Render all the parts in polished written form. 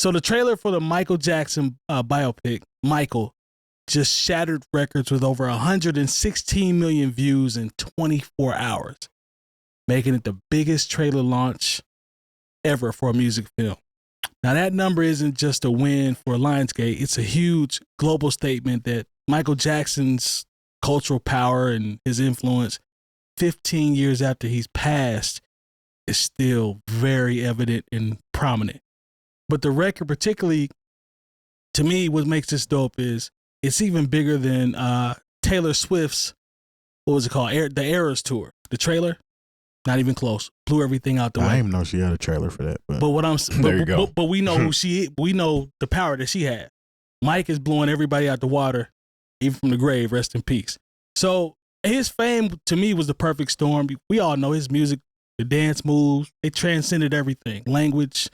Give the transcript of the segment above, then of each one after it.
So the trailer for the Michael Jackson biopic, Michael, just shattered records with over 116 million views in 24 hours, making it the biggest trailer launch ever for a music film. Now, that number isn't just a win for Lionsgate. It's a huge global statement that Michael Jackson's cultural power and his influence 15 years after he's passed is still very evident and prominent. But the record, particularly to me, what makes this dope is it's even bigger than Taylor Swift's, what was it called? The Eras Tour. The trailer, not even close. Blew everything out the way. I didn't even know she had a trailer for that. But what I'm There you go. But we know who she is. We know the power that she has. Mike is blowing everybody out the water, even from the grave. Rest in peace. So his fame to me was the perfect storm. We all know his music, the dance moves, they transcended everything. Language,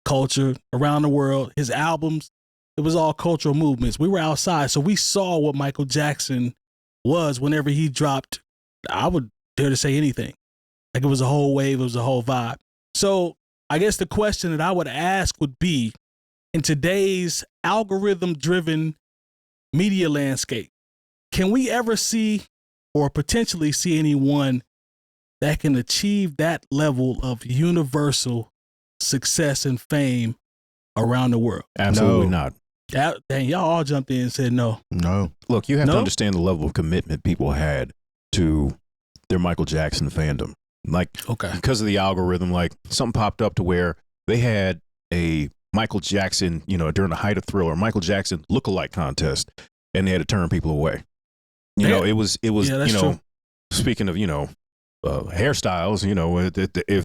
culture, around the world. His albums, it was all cultural movements. We were outside, so we saw what Michael Jackson was whenever he dropped. I would dare to say anything. Like it was a whole wave, it was a whole vibe. So I guess the question that I would ask would be, in today's algorithm-driven media landscape, can we ever see or potentially see anyone that can achieve that level of universal success and fame around the world? Absolutely not. Dang, y'all all jumped in and said no. No. Look, you have No? to understand the level of commitment people had to their Michael Jackson fandom. Like, Okay. because of the algorithm, like something popped up to where they had a Michael Jackson, during the height of Thriller, Michael Jackson lookalike contest, and they had to turn people away. Yeah. It was, Yeah, that's true. speaking of, hairstyles,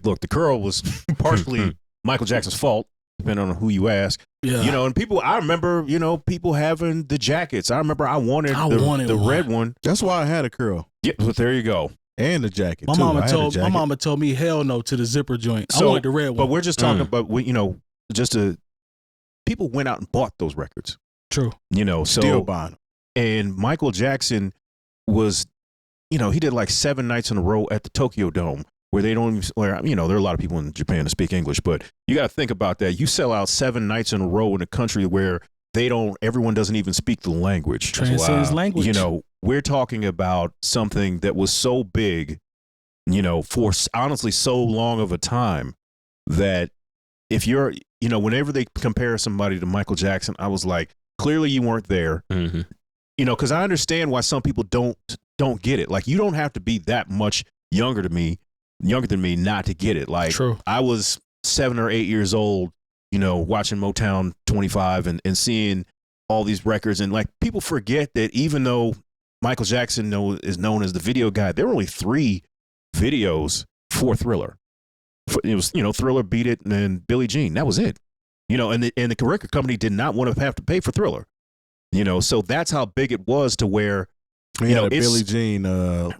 look, the curl was partially Michael Jackson's fault, depending on who you ask. Yeah. And people, I remember, people having the jackets. I remember I wanted the one. red one. That's why I had a curl. Yeah, but there you go. And the jacket, My too. mama I had a told jacket. me hell no to the zipper joint. I So, wanted the red one. But we're just talking about, people went out and bought those records. True. So Still buying them. And Michael Jackson was, he did like 7 nights in a row at the Tokyo Dome, where they don't even, there are a lot of people in Japan that speak English, but you got to think about that. You sell out 7 nights in a row in a country where everyone doesn't even speak the language. Transcends language. We're talking about something that was so big, for honestly so long of a time that if you're, whenever they compare somebody to Michael Jackson, I was like, clearly you weren't there. Mm-hmm. Because I understand why some people don't get it. Like, you don't have to be that much younger than me not to get it. Like, True. I was 7 or 8 years old, watching Motown 25 and seeing all these records. And like, people forget that even though Michael Jackson is known as the video guy, there were only 3 videos for Thriller. It was, Thriller, Beat It, and then Billie Jean. That was it. And the record company did not want to have to pay for Thriller. So that's how big it was to where, We had a Billie Jean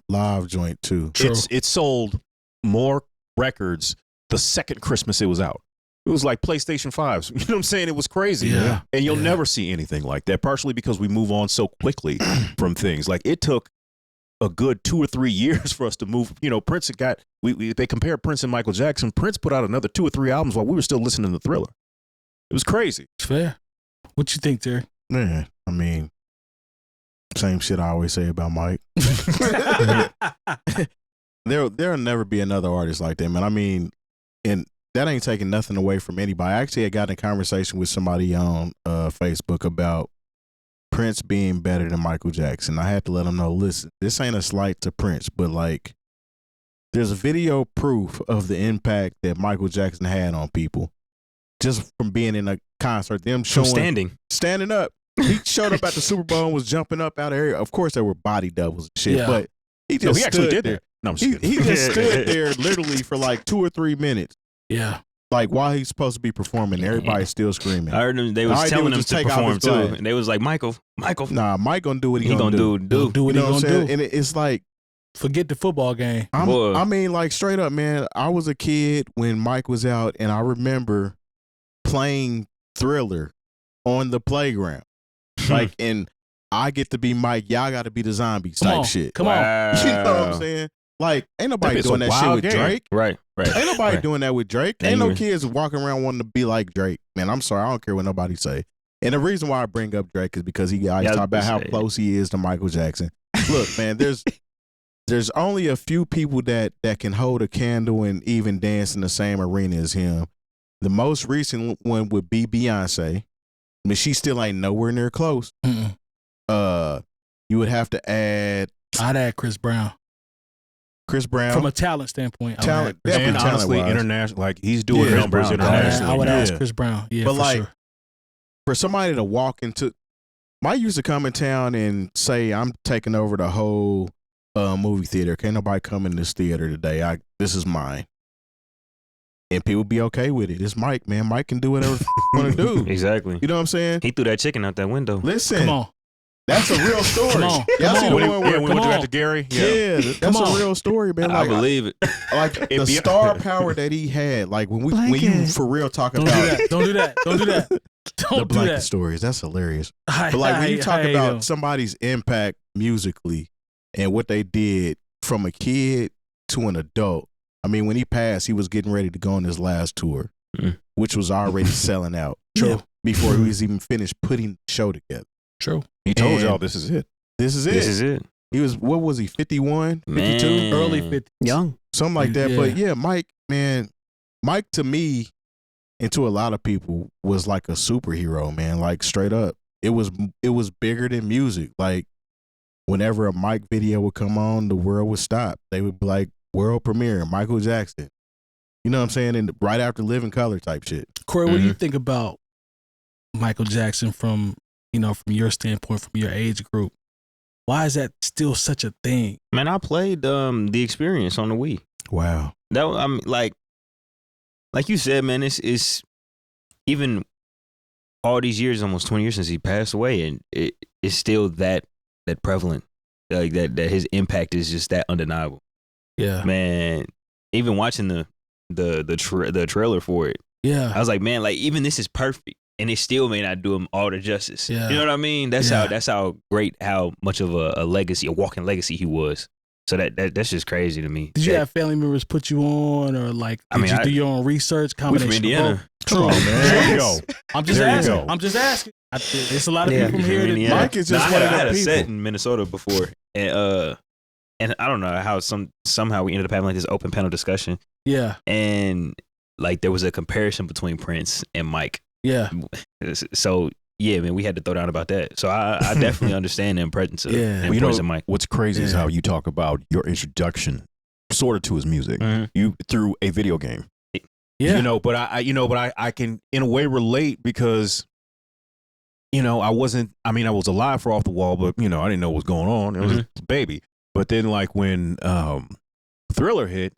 live joint, too. it sold more records the second Christmas it was out. It was like PlayStation 5s. You know what I'm saying? It was crazy. Yeah. And you'll never see anything like that, partially because we move on so quickly from things. Like, it took a good 2 or 3 years for us to move. Prince they compared Prince and Michael Jackson. Prince put out another 2 or 3 albums while we were still listening to Thriller. It was crazy. It's fair. What you think, Terry? Man, I mean, same shit I always say about Mike. There'll never be another artist like that, man. I mean, and that ain't taking nothing away from anybody. I actually had gotten a conversation with somebody on Facebook about Prince being better than Michael Jackson. I had to let him know, listen, this ain't a slight to Prince, but like, there's a video proof of the impact that Michael Jackson had on people just from being in a concert. Them showing standing up. He showed up at the Super Bowl and was jumping up out of area. Of course, there were body doubles and shit, but he just he actually stood did that. No, I'm just He kidding. just stood there literally for like 2 or 3 minutes. Yeah. Like, while he's supposed to be performing, everybody's still screaming. I heard them, they All was he did telling was him just to take off perform his too. glass. And they was like, Michael. Nah, Mike gonna do what He gonna do. Do what You he know what I'm gonna saying? do. And it's like, Forget the football game. Boy. I mean, like, straight up, man, I was a kid when Mike was out, and I remember playing Thriller on the playground. Like, and I get to be Mike, y'all got to be the zombies type shit. Come on. You know what I'm saying? Like, ain't nobody It's a doing that shit wild with game. Drake. Right. Ain't nobody Right. doing that with Drake. Ain't Ain't no even- kids walking around wanting to be like Drake. Man, I'm sorry. I don't care what nobody say. And the reason why I bring up Drake is because he always Yeah, I was talk about how gonna say. close he is to Michael Jackson. Look, man, there's only a few people that can hold a candle and even dance in the same arena as him. The most recent one would be Beyonce. I mean, she still ain't nowhere near close. Mm-mm. You would have to add I'd add Chris Brown Chris Brown. from a talent standpoint. I would Talent, add Chris definitely And Brown. honestly, talent-wise. international, like he's doing Yeah, numbers Brown. internationally. I would ask Yeah. Chris Brown. Yeah, But for like, sure. for somebody to walk into, Mike used to come in town and say, "I'm taking over the whole movie theater. Can't nobody come in this theater today. This is mine." And people be okay with it. It's Mike, man. Mike can do whatever he want to do. Exactly. You know what I'm saying? He threw that chicken out that window. Listen, Come on. that's a real story. Come on. Y'all Come see on. the When he, one yeah, where, when we come went on. back to Gary. yeah, that's Come a on. real story, man. I Like, believe it. like the If you- star power that he had. Like when you for real talk Don't do about that. Don't do that. Don't do that. the Don't do blanket that. stories, that's hilarious. But But like when you talk about somebody's impact musically and what they did from a kid to an adult, I mean, when he passed, he was getting ready to go on his last tour, which was already selling out. True. Before he was even finished putting the show together. True. He told And y'all this is it. This is it. This is it. He was, what was he, 51, 52? Man. Early 50s. Young. Something like that. Yeah. But yeah, Mike, man, Mike to me and to a lot of people was like a superhero, man. Like straight up. It was bigger than music. Like whenever a Mike video would come on, the world would stop. They would be like, world premiere, Michael Jackson. You know what I'm saying? And right after Living Color type shit. Corey, what do you think about Michael Jackson from your standpoint, from your age group? Why is that still such a thing? Man, I played the Experience on the Wii. Wow. That I'm like you said, man. It's even all these years, almost 20 years since he passed away, and it's still that prevalent. Like that his impact is just that undeniable. Yeah. Man, even watching the trailer for it, Yeah. I was like, man, like even this is perfect, and it still may not do him all the justice. Yeah. You know what I mean? That's Yeah. how great, how much of a legacy, a walking legacy he was. So that's just crazy to me. Did you That- have family members put you on, or like I mean, you do your own research? we from Combination of Indiana. both? Come True. on, man. There you go. I'm just There you asking. go. I'm just asking. There's a lot of Yeah. people from here that Indiana. Mike is No, just I one had, of I had them a set people. in Minnesota before, and I don't know how somehow we ended up having like this open panel discussion, Yeah. and like there was a comparison between Prince and Mike. Yeah. So yeah, man, we had to throw down about that. So I definitely understand the importance of Yeah. Well, you Prince know, and Mike. what's crazy is Yeah. how you talk about your introduction sort of to his music. Mhm. You through a video game. Yeah. I can in a way relate because I was alive for Off the Wall, but I didn't know what was going on. It was a baby. But then like when Thriller hit,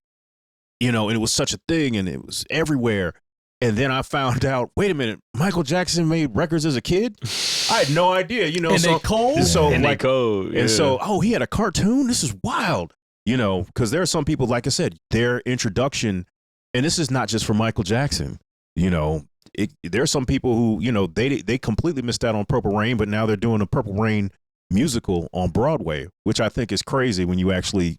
and it was such a thing and it was everywhere. And then I found out, wait a minute, Michael Jackson made records as a kid? I had no idea, And so they cold. so And they like code. and so, he had a cartoon. This is wild, because there are some people, like I said, their introduction, and this is not just for Michael Jackson. There are some people who, they completely missed out on Purple Rain, but now they're doing a Purple Rain musical on Broadway, which I think is crazy when you actually,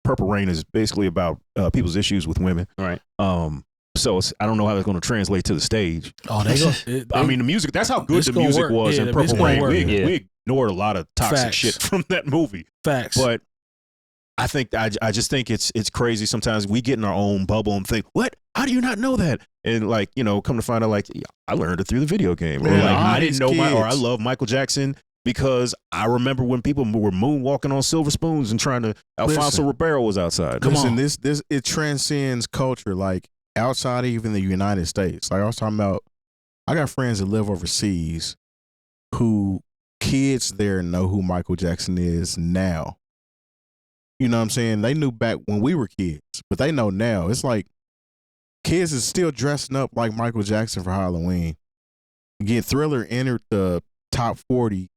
Purple Rain is basically about people's issues with women. Right. So I don't know how that's going to translate to the stage. Oh, they go. I mean, the music, that's how good It's the gonna music work. was Yeah, in it's Purple gonna Rain. work. We ignored a lot of toxic Facts. shit from that movie. Facts. But I think I just think it's crazy. Sometimes we get in our own bubble and think, "What? How do you not know that?" And come to find out, like, I learned it through the video game. Or Man, like all I these didn't know or I kids. love Michael Jackson because I remember when people were moonwalking on silver spoons and trying to. Alfonso Listen. Ribeiro was outside. Come Listen, on. this it transcends culture, like outside of even the United States. Like I was talking about, I got friends that live overseas who kids there know who Michael Jackson is now. You know what I'm saying? They knew back when we were kids, but they know now. It's like kids is still dressing up like Michael Jackson for Halloween. Again, Thriller entered the top 40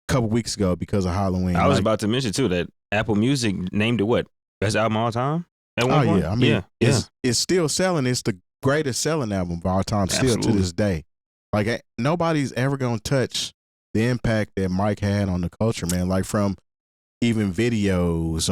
a couple weeks ago because of Halloween. I was Like, about to mention too that Apple Music named it what? Best album of all time? At one oh point? yeah, I mean, yeah. it's still selling. It's the greatest selling album of all time, still Absolutely. to this day. Like nobody's ever gonna touch the impact that Mike had on the culture, man. Like from even videos,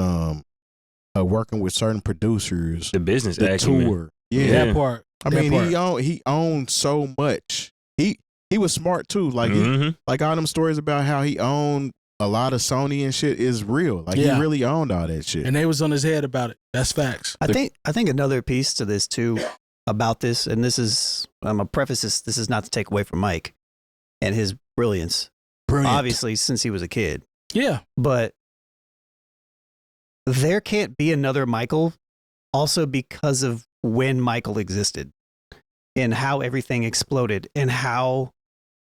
working with certain producers, The business the acumen. tour. Yeah. That part. I that mean, part. he owned so much. He was smart too. Like Mhm. like all them stories about how he owned a lot of Sony and shit is real. Like Yeah. he really owned all that shit. And they was on his head about it. That's facts. I think another piece to this too about this, and this is I'm gonna preface this. This is not to take away from Mike and his brilliance, Brilliant. obviously since he was a kid, Yeah. but there can't be another Michael. Also because of when Michael existed and how everything exploded and how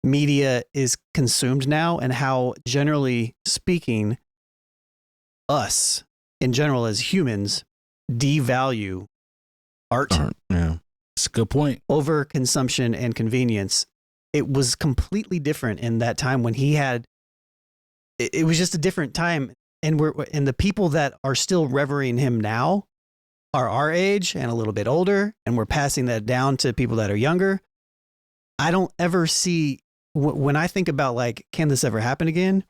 media is consumed now and how, generally speaking, us in general as humans devalue art Yeah. That's a good point. over consumption and convenience. It was completely different in that time when he had. It was just a different time, and the people that are still revering him now are our age and a little bit older, and we're passing that down to people that are younger. I don't ever see when I think about like, can this ever happen again?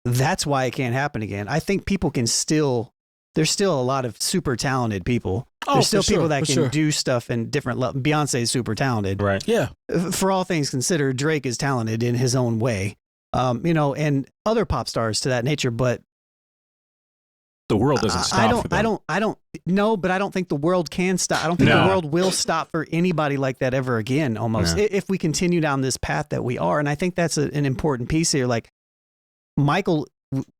That's why it can't happen again. I think people can still. There's still a lot of super talented people. Oh, There's still for people sure, that for can sure. do stuff in different levels. Beyonce's super talented. Right. Yeah. For all things considered, Drake is talented in his own way. And other pop stars to that nature. But The world doesn't stop for them. I don't know, but I don't think the world can stop. I don't think No. the world will stop for anybody like that ever again. Almost, No. if we continue down this path that we are, and I think that's an important piece here. Like Michael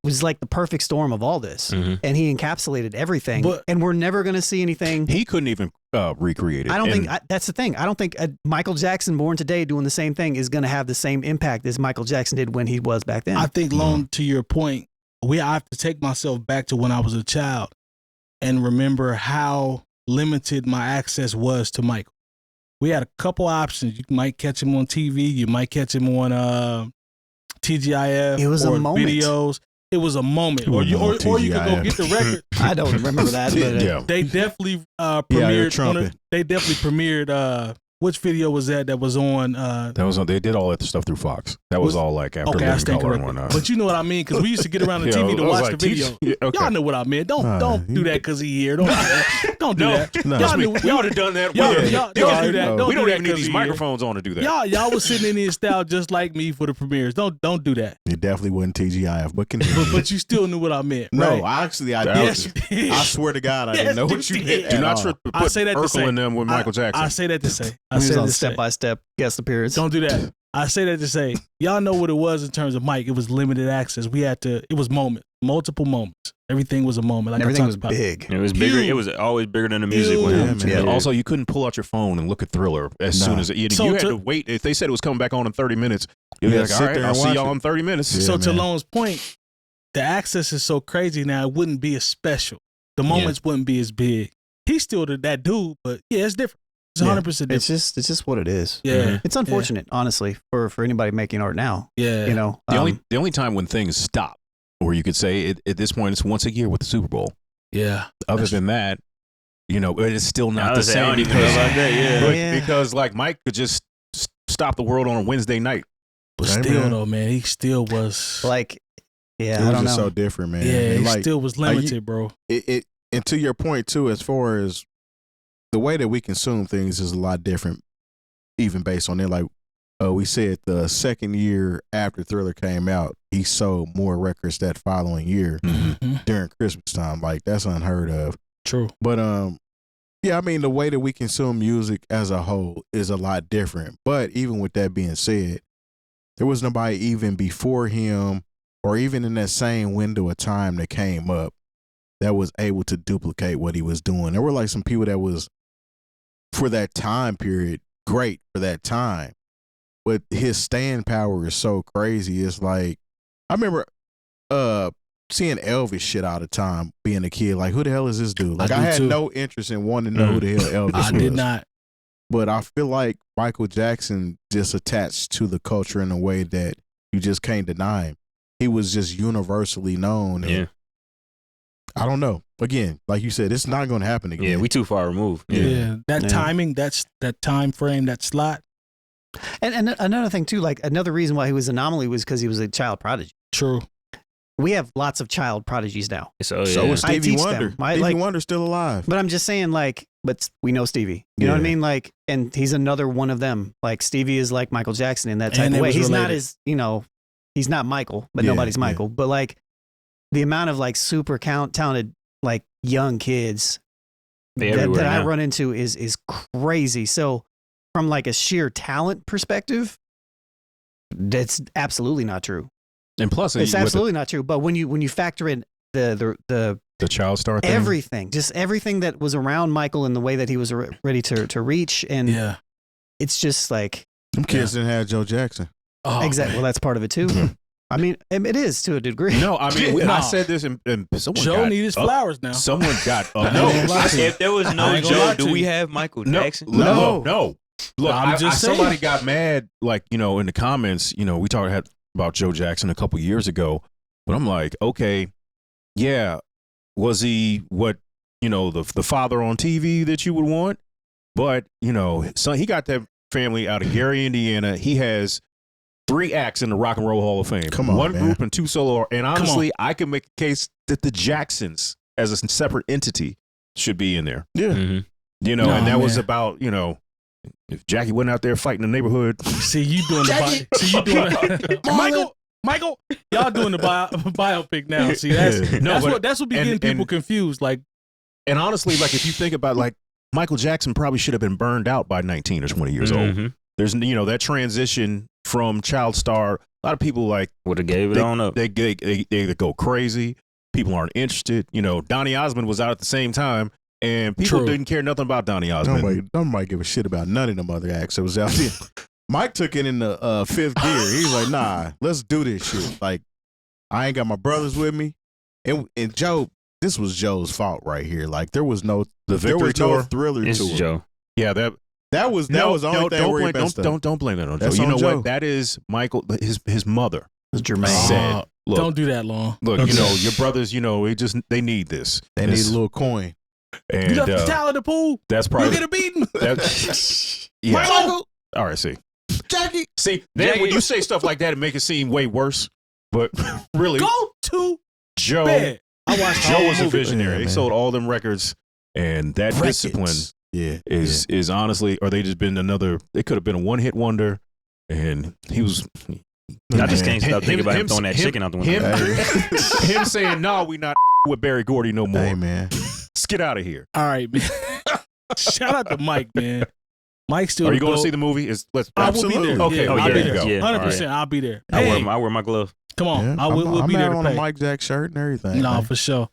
was like the perfect storm of all this, Mhm. and he encapsulated everything. But- and we're never going to see anything. He couldn't even recreate it. I don't And think that's the thing. I don't think Michael Jackson born today doing the same thing is going to have the same impact as Michael Jackson did when he was back then. I think, Lone, to your point, I have to take myself back to when I was a child and remember how limited my access was to Michael. We had a couple options. You might catch him on TV. You might catch him on TGIF. It was a or moment. videos. It was a moment. Or you could go TGIF. get the record. I don't remember that, but Yeah. They definitely you're premiered. trumping. They definitely premiered. Which video was that was on? that was they did all that stuff through Fox. That was all like after Okay, I Living stand Color and corrected. whatnot. But you know what I mean, because we used to get around the Yeah, TV to I was watch like, the video. Yeah, okay. Y'all know what I meant. Don't do that because he here. Don't do that. Don't do No, that. no. Y'all we, knew. we would have done that. Y'all, with- y'all, Yeah, don't do that. no. Don't we do don't that even need 'cause these he here. microphones on to do that. Y'all was sitting in his style just like me for the premieres. Don't do that. It definitely wasn't TGIF, but continue. But you still knew what I meant. no, right? actually, I That did. Yes, you did. I swear to God, I Yes, didn't know you what you did. meant. Do at not all. trip, I put say that to Urkel say- in them with Michael Jackson. I say that to say. I he was say that on to say. step by step guest appearance. Don't do that. I say that to say, y'all know what it was in terms of Mike. It was limited access. It was moments, multiple moments. Everything was a moment. Like I Everything talked was about. big. It was bigger. Huge. It was always bigger than the music with him. Huge. Yeah, man. Also, you couldn't pull out your phone and look at Thriller as Nah. soon as you So had to- to wait. If they said it was coming back on in 30 minutes, you'd be Yeah, like, all sit right, there I'll and see watch y'all it. in 30 minutes. Yeah, So to man. Lone's point, the access is so crazy now. It wouldn't be as special. The moments wouldn't be as big. He's still that dude, but yeah, it's different. It's 100% It's different. just what it is. Yeah, It's unfortunate, honestly, for anybody making art now. yeah. You know, The only time when things stop, or you could say at this point, it's once a year with the Super Bowl. Yeah. Other than that, it's still I not the was saying, I same don't even know about that. Yeah. but- Yeah. because like Mike could just stop the world on a Wednesday night. But Hey, still, man. though, man, he still was. like, yeah, It I was don't just know. so different, man. yeah, And he like, still was like, limited, bro. and to your point too, as far as the way that we consume things is a lot different, even based on it. Like we said, the second year after Thriller came out, he sold more records that following year Mhm. during Christmas time. Like that's unheard of. True. But yeah, I mean the way that we consume music as a whole is a lot different. But even with that being said, there was nobody even before him or even in that same window of time that came up that was able to duplicate what he was doing. There were like some people that was for that time period great for that time, but his staying power is so crazy. It's like I remember seeing Elvis shit all the time being a kid. Like who the hell is this dude? Like I I do had too. no interest in wanting to know who the hell Elvis was. I did not. But I feel like Michael Jackson just attached to the culture in a way that you just can't deny him. He was just universally known. And Yeah. I don't know. Again, like you said, it's not going to happen again. Yeah, we too far removed. Yeah. That Yeah. timing, that time frame, that slot. And another thing too, like another reason why he was an anomaly was because he was a child prodigy. True. we have lots of child prodigies now. So, So is I Stevie teach Wonder. them. I, Stevie like- Wonder's still alive. But I'm just saying, like, but we know Stevie. You know what I Yeah. mean? Like, and he's another one of them. Like, Stevie is like Michael Jackson in that type And of they way. was He's not related. as, he's not Michael, but Yeah, nobody's yeah. Michael. But like, the amount of like super talented, like young kids They that everywhere I now. run into is crazy. So, from like a sheer talent perspective, that's absolutely not true. And plus, It's with absolutely not true. But when you factor in the the child star thing. everything, just everything that was around Michael and the way that he was ready to reach, and Yeah. it's just like Them kids didn't have Joe Jackson. Oh, exactly. Well, that's part of it too. I mean, it is to a degree. No, I mean, I No. said this, and someone Joe got need his up- flowers now. Someone got up. No. No, If there was I no ain't gonna lie Joe, to do we you. have Michael no, Jackson? no. Look, I'm just saying. somebody got mad, like, in the comments. We talked about Joe Jackson a couple years ago, but I'm like, okay, yeah, was he what the father on TV that you would want? But so he got that family out of Gary, Indiana. He has 3 acts in the Rock and Roll Hall of Fame. Come on, 1 man. group and 2 solo. And honestly, I can make a case that the Jacksons, as a separate entity, should be in there. Yeah. Mhm. And Nah, that was man. about if Jackie went out there fighting the neighborhood. See you doing the see you doing Michael, y'all doing the biopic now. See, that's No, but- that's what be and- getting people and- confused. Like, And honestly, like if you think about Michael Jackson probably should have been burned out by 19 or 20 years old. Mhm. There's that transition from child star. A lot of people Would have gave it on up. they go crazy. People aren't interested. Donny Osmond was out at the same time, and people True. didn't care nothing about Donny Osmond. Nobody give a shit about none of them other acts that was out there. Mike took it in the 5th gear. He was like, nah, let's do this shit. Like, I ain't got my brothers with me. And Joe, this was Joe's fault right here. Like, there was no Victory tour? Thriller It's tour. Joe. Yeah, that That was the only thing where he messed up. don't blame that on Joe. That's You on know Joe. what? That is Michael. His mother It's Jermaine. said, "Look, don't do that long. look. Your brothers. They need this. They need This- a little coin. And You left the towel in the pool. that's You probably get a beating. yeah. Michael, All right, see. Jackie. See, then when you say stuff like that, it make it seem way worse. But really, go to Joe bed. I watched the Joe whole was a movie. visionary. Yeah, He man. sold all them records, and that Records. discipline Yeah. is honestly, or they just been another. They could have been a one-hit wonder, and he was. I just Man. can't stop thinking about him throwing that chicken out the window. Him saying, "No, we not with Barry Gordy no more. Hey, man. Let's get out of here." All right, man. Shout out to Mike, man. Mike still. Are you going to go- see the movie? I will be Absolutely. there. Okay, Yeah, oh, I'll there be you there. go. Yeah, 100%. I'll be there. I Hey, wear my glove. come on. Yeah, I will I'm be there out to on pay. a Mike Jack shirt and everything. No, man. for sure.